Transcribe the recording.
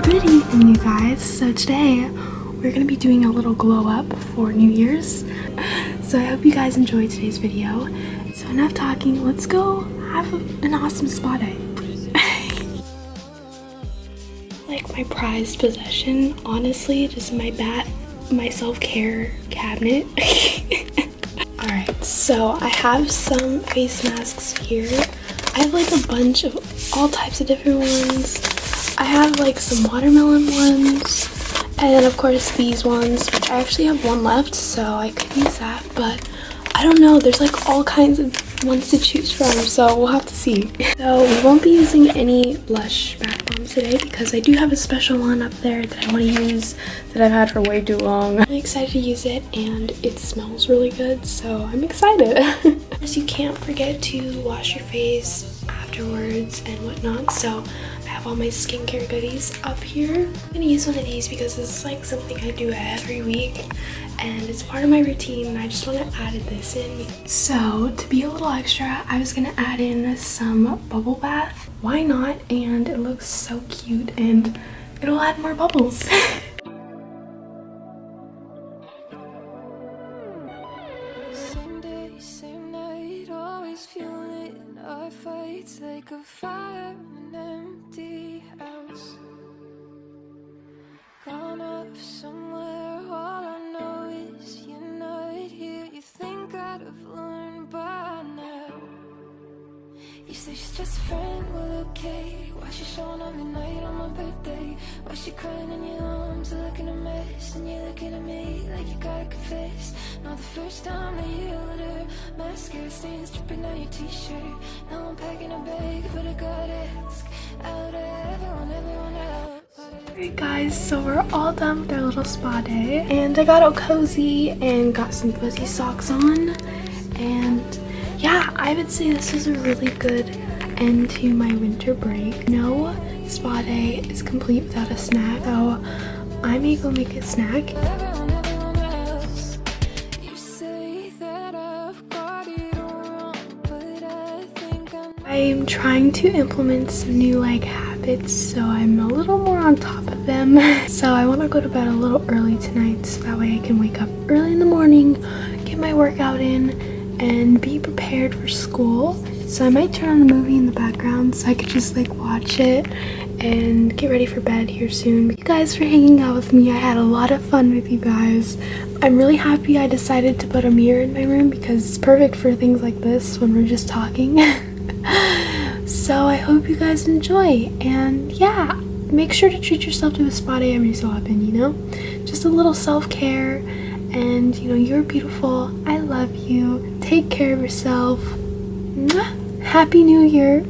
Good evening, you guys. So today we're gonna be doing a little glow up for New Year's. So I hope you guys enjoyed today's video. So enough talking, let's go have an awesome spa day. Like my prized possession, honestly, just my my self-care cabinet. Alright, so I have some face masks here. I have like a bunch of all types of different ones. I have like some watermelon ones, and then of course these ones, which I actually have one left, so I could use that, but I don't know, there's like all kinds of ones to choose from, so we'll have to see. So we won't be using any blush back bombs today because I do have a special one up there that I want to use that I've had for way too long. I'm excited to use it and it smells really good, so I'm excited. Of course, you can't forget to wash your face afterwards and whatnot, so I have all my skincare goodies up here. I'm gonna use one of these because this is like something I do every week and it's part of my routine, and I just want to add this in. So to be a little extra, I was gonna add in some bubble bath. Why not? And it looks so cute and it'll add more bubbles. Same day, same night, always fueling our fights like a fire in an empty house. Gone off somewhere, all I know is you're not here. You think I'd have learned by now. You say she's just a friend, well okay. Why she showing up midnight on my birthday? Why she crying in your arms, looking a mess, and you're looking at me like you gotta confess. Not the first time that you held her, mascara stains dripping down your t-shirt. Now I'm packing a bag, but I gotta ask out of everyone else. Alright guys, so we're all done with our little spa day, and I got all cozy and got some fuzzy socks on, and yeah, I would say this was a really good end to my winter break. No spa day is complete without a snack, so I may go make a snack. Everyone else. You say that I've got it all wrong, but I think I'm trying to implement some new like habits, so I'm a little more on top of them. So I want to go to bed a little early tonight so that way I can wake up early in the morning, get my workout in, and be prepared for school. So I might turn on a movie in the background so I could just like watch it and get ready for bed here soon. Thank you guys for hanging out with me. I had a lot of fun with you guys. I'm really happy I decided to put a mirror in my room because it's perfect for things like this when we're just talking. So I hope you guys enjoy, and yeah, make sure to treat yourself to a spa day every so often, you know? Just a little self-care, and you know, you're beautiful. I love you. Take care of yourself. Mwah. Happy New Year.